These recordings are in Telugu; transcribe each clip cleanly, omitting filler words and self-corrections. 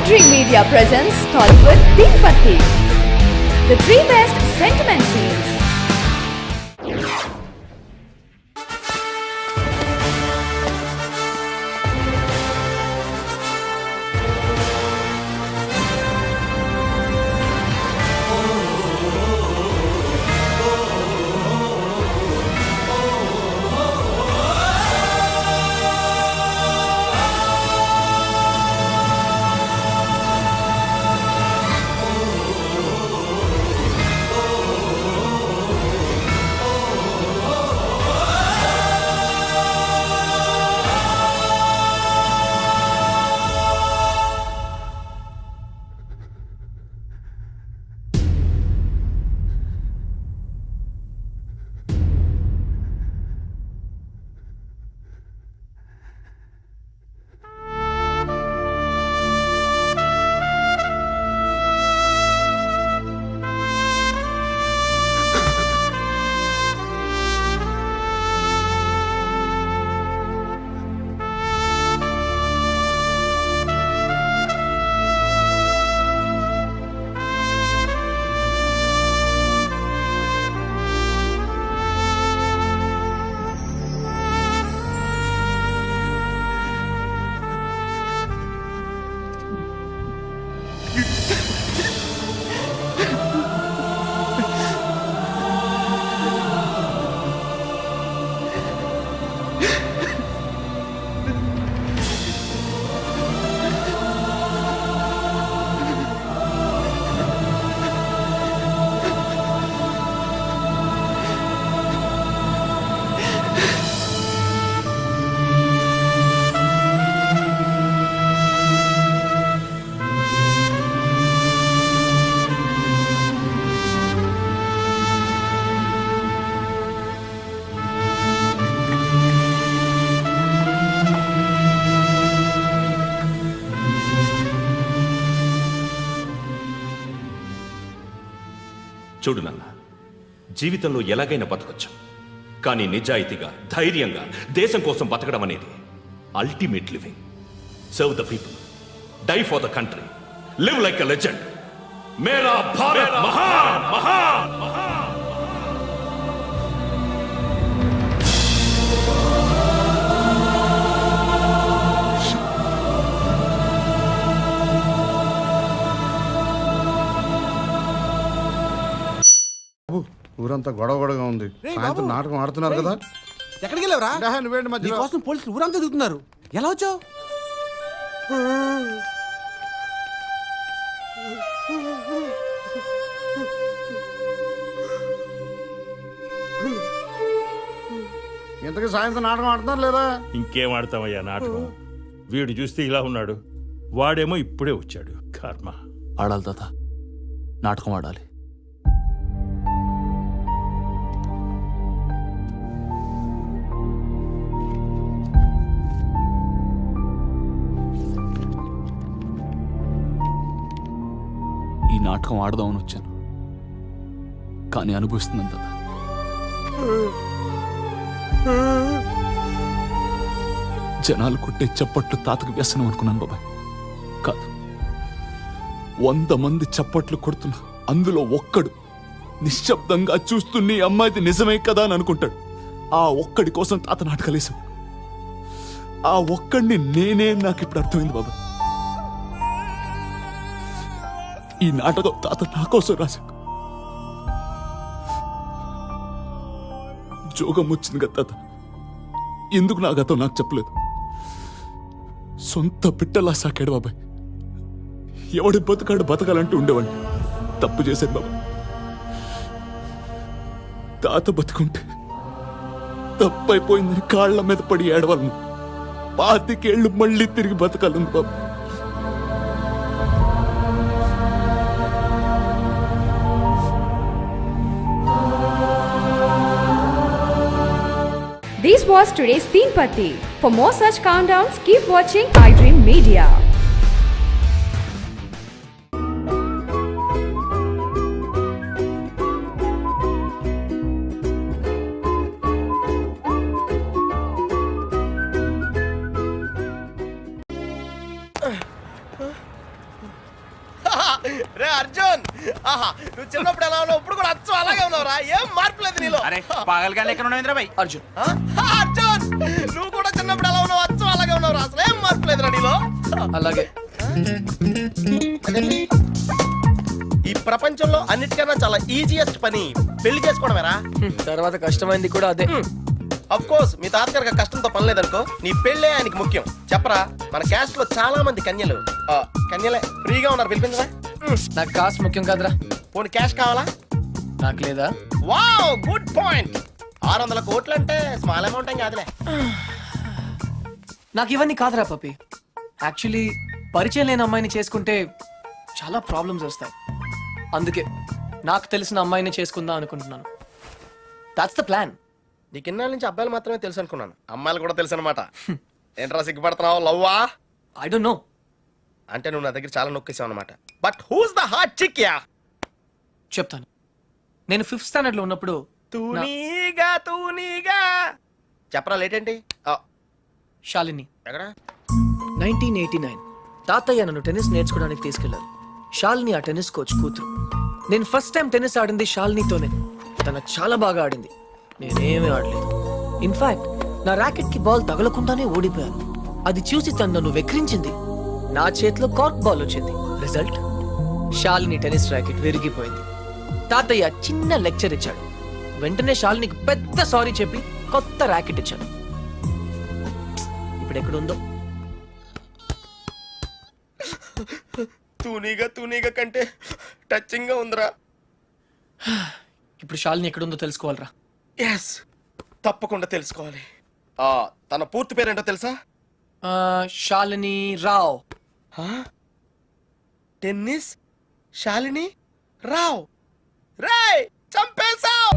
iDream Media presents Tollywood Teen Patti, the three best sentiment scenes. చూడు నాన్న, జీవితంలో ఎలాగైనా బతకొచ్చు, కానీ నిజాయితీగా ధైర్యంగా దేశం కోసం బతకడం అనేది ultimate living. Serve the people, die for the country, live like a legend. మేరా భారత్ మహాన్ మహాన్ మహాన్. ఊరంతా గొడవగా ఉంది. సాయంత్రం నాటకం ఆడుతున్నారు కదా. ఎక్కడికి వెళ్ళావురా? నువ్వేంటి మధ్య కోసం పోలీసులు ఊరంతా దిగుతున్నారు. ఎలా వచ్చావు? ఇంతకీ సాయంత్రం నాటకం ఆడుతున్నారు లేదా? ఇంకేం ఆడతామయ్యా నాటకం. వీడు చూస్తే ఇలా ఉన్నాడు, వాడేమో ఇప్పుడే వచ్చాడు. కర్మ. ఆడాలి తాత, నాటకం ఆడాలి. ఈ నాటకం ఆడదామని వచ్చాను, కానీ అనుభవిస్తున్నాను తాత. జనాలు కొట్టే చప్పట్లు తాతకు వ్యసనం అనుకున్నాను బాబాయ్. కాదు, 100 మంది చప్పట్లు కొడుతున్నా అందులో ఒక్కడు నిశ్శబ్దంగా చూస్తూ నీ అమ్మాయిది నిజమే కదా అని అనుకుంటాడు. ఆ ఒక్కడి కోసం తాత నాటకాలేశాం. ఆ ఒక్కడిని నేనే నాకు ఇప్పుడు అర్థమైంది బాబాయ్. ఈ నాటకం తాత నా కోసం రాశాడు. జోగం వచ్చింది కదా తాత, ఎందుకు నా గతం నాకు చెప్పలేదు? సొంత బిడ్డలా సాకాడు బాబాయ్. ఎవడి బతకాడు బతకాలంటూ ఉండేవాడిని. తప్పు చేశాను బాబాయ్. తాత బతుకుంటే తప్పైపోయిందని కాళ్ల మీద పడి ఏడవాలను. 25 ఏళ్ళు మళ్ళీ తిరిగి బతకాలను బాబాయ్. This was today's Teen Patti. For more such countdowns, keep watching iDream Media. రే అర్జున్, ఆహా నువ్వు చిన్నప్పుడు ఎలా ఉన్నావు ఇప్పుడు కూడా అచ్చం అలాగే ఉన్నావురా, ఏం మార్పు లేదు నీలో. అరే పాగలగా లెక్క ఉండేంద్ర భాయ్. అర్జున్ అర్జున్, నువ్వు కూడా చిన్నప్పుడు ఎలా ఉన్నావు అచ్చం అలాగే ఉన్నావురా, అసలు ఏం మార్పు లేదురా నీలో. అలాగే ఈ ప్రపంచంలో అన్నిటికన్నా చాలా ఈజియెస్ట్ పని పెళ్లి చేసుకోవడమేరా. తర్వాత కష్టమైంది కూడా అదే. అఫ్ కోర్స్ మీ తాతగారికి కష్టంతో పని లేదనుకో, నీ పెళ్ళే ఆయనకి ముఖ్యం. చెప్పరా, మన క్యాస్ట్ లో చాలా మంది కన్యలు కన్యలే ఫ్రీగా ఉన్నారు, పిలిపించరా. నాకు కాస్ట్ ముఖ్యం కాదురా. పోనీ క్యాష్ కావాలా? నాకు లేదా? Wow good point. 600 కోట్లు అంటే స్మాల్ అమౌంట్ ఏం కాదులే. నాకు ఇవన్నీ కాదురా పప్పి. యాక్చువల్లీ పరిచయం లేని అమ్మాయిని చేసుకుంటే చాలా ప్రాబ్లమ్స్ వస్తాయి. అందుకే నాకు తెలిసిన అమ్మాయిని చేసుకుందాం అనుకుంటున్నాను. That's the plan. నీకు ఇన్నాళ్ళ నుంచి అబ్బాయిలు మాత్రమే తెలుసు అనుకున్నాను, అమ్మాయిలు కూడా తెలుసు అనమాట. ఏంట్రా సిగ్గుపడుతున్నావు, లవ్వా? I don't know. అంటే నువ్వు నా దగ్గర చాలా నొక్కేసావు అనమాట. But who's the hot chick యా? చెప్తాను. నేను 5th స్టాండర్డ్ లో ఉన్నప్పుడు తూనీగా చెప్పరా, లేట్ ఏంటి? శాలిని ఎక్కడ? 1989 తాతయ్య నన్ను టెన్నిస్ నేర్చుకోవడానికి తీసుకెళ్లారు. శాలిని ఆ టెన్నిస్ కోచ్ కూతురు. నేను ఫస్ట్ టైం టెన్నిస్ ఆడింది శాలినితోనే. తన చాలా బాగా ఆడింది, నేనేమీ ఆడలేదు. ఇన్ఫాక్ట్ నా ర్యాకెట్ కి బాల్ తగలకుండానే ఓడిపోయాను. అది చూసి తను నన్ను వెక్రించింది. నా చేతిలో కార్క్ బాల్ వచ్చింది. రిజల్ట్, శాలిని టెన్నిస్ ర్యాకెట్ విరిగిపోయింది. తాతయ్య చిన్న లెక్చర్ ఇచ్చాడు. వెంటనే శాలినికి పెద్ద సారీ చెప్పి కొత్త ర్యాకెట్ ఇచ్చాను. ఇప్పుడు ఎక్కడుందో. తూనీగా కంటే టచింగ్ గా ఉందిరా. ఇప్పుడు శాలిని ఎక్కడుందో తెలుసుకోవాలరా. ఎస్, తప్పకుండా తెలుసుకోవాలి. తన పూర్తి పేరేంటో తెలుసా? శాలిని రావ్. టెన్నిస్ శాలిని రావ్. రేయ్ చంపేశావ్.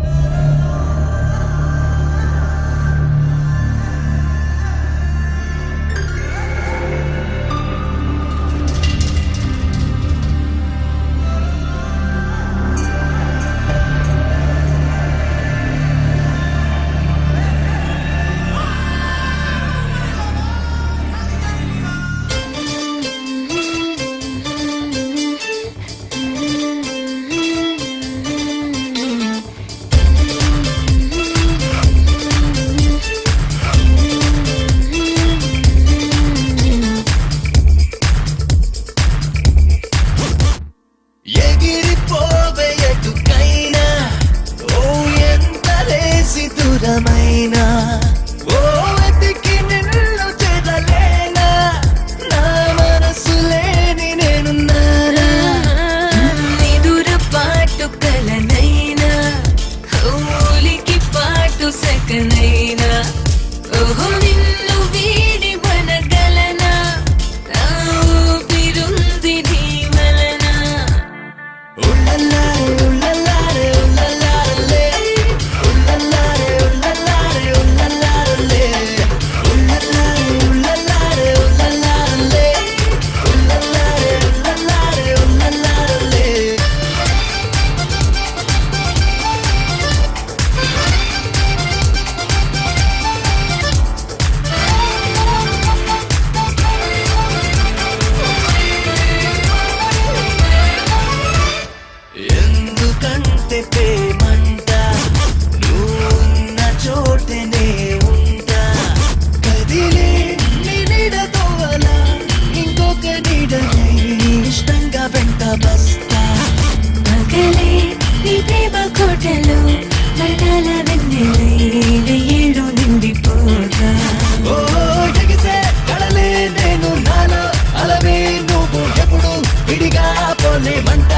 విడిగా పోలేమంట.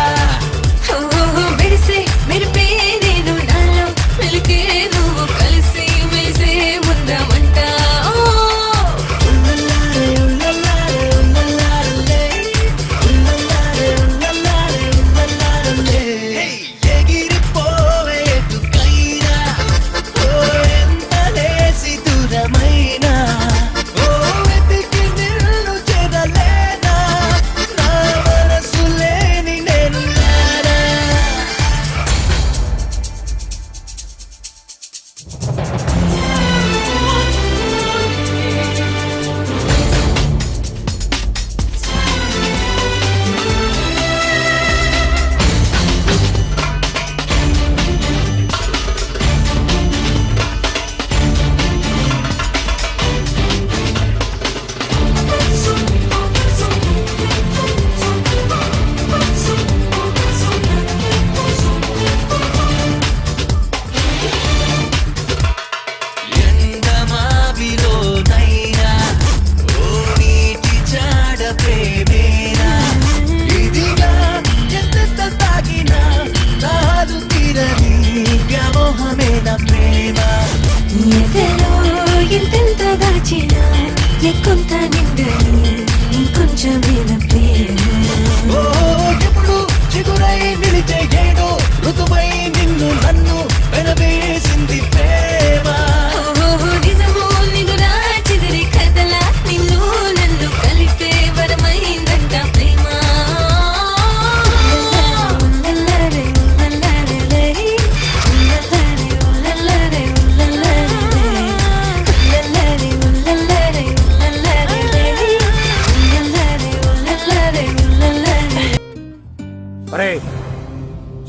అరే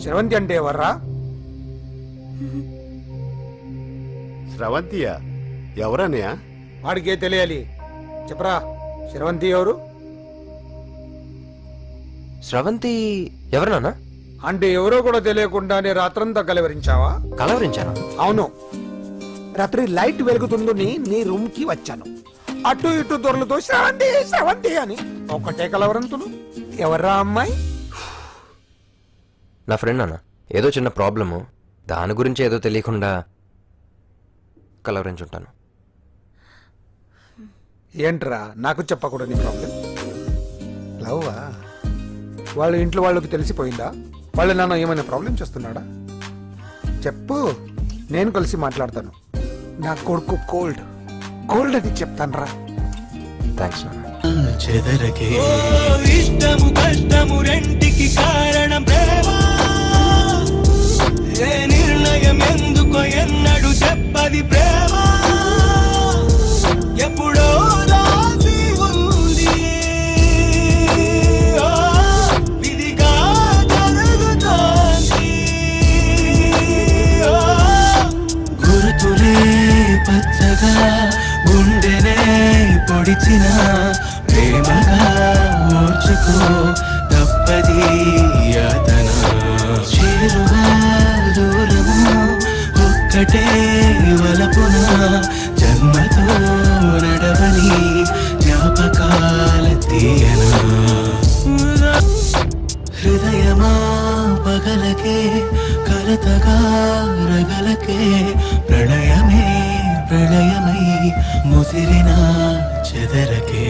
శ్రవంతి అంటే ఎవర్రా? స్రవంతియా? ఎవరన్నయ్య? వాడికే తెలియాలి. చెప్పరా, శ్రవంతి ఎవరు? స్రవంతి ఎవరు నాన్న? అంటే ఎవరో కూడా తెలియకుండానే రాత్రంతా కలవరించావా? కలవరించాను. అవును, రాత్రి లైట్ వెలుగుతుందని నీ రూమ్ కి వచ్చాను. అటు ఇటు దొరలతో శ్రవంతి శ్రవంతి అని ఒకటే కలవరంతులు. ఎవర్రా అమ్మాయి? నా ఫ్రెండ్ నాన్న, ఏదో చిన్న ప్రాబ్లము, దాని గురించి ఏదో తెలియకుండా కలవరించుంటాను. ఏంట్రా నాకు చెప్పకూడదు నీ ప్రాబ్లం? లవ్వా? వాళ్ళ ఇంట్లో వాళ్ళకి తెలిసిపోయిందా? వాళ్ళ నాన్న ఏమైనా ప్రాబ్లం చేస్తున్నాడా? చెప్పు, నేను కలిసి మాట్లాడతాను. నా కొడుకు కోల్డ్ కోల్డ్ అని చెప్తాను రా. థ్యాంక్స్ నాన్న. ఇష్టము కష్టము రెంటికి కారణం ప్రేమ. ఏ నిర్ణయం ఎందుకో ఎన్నడు చెప్పది ప్రేమ. ఎప్పుడో రాసి ఉంది, విధిగా జరుగుతోంది. గుర్తులే పచ్చగా గుండెనే పొడిచిన ప్రేమగా ఓర్చుకో తప్పది యాతన. చేరువా దూరము ఒక్కటే వలపున జన్మతో నడవని జ్ఞాపకాల తీయన. హృదయమా పగలకే కలతగా రగలకే ప్రళయమే ప్రళయమై ముసిరిన చెదరకే.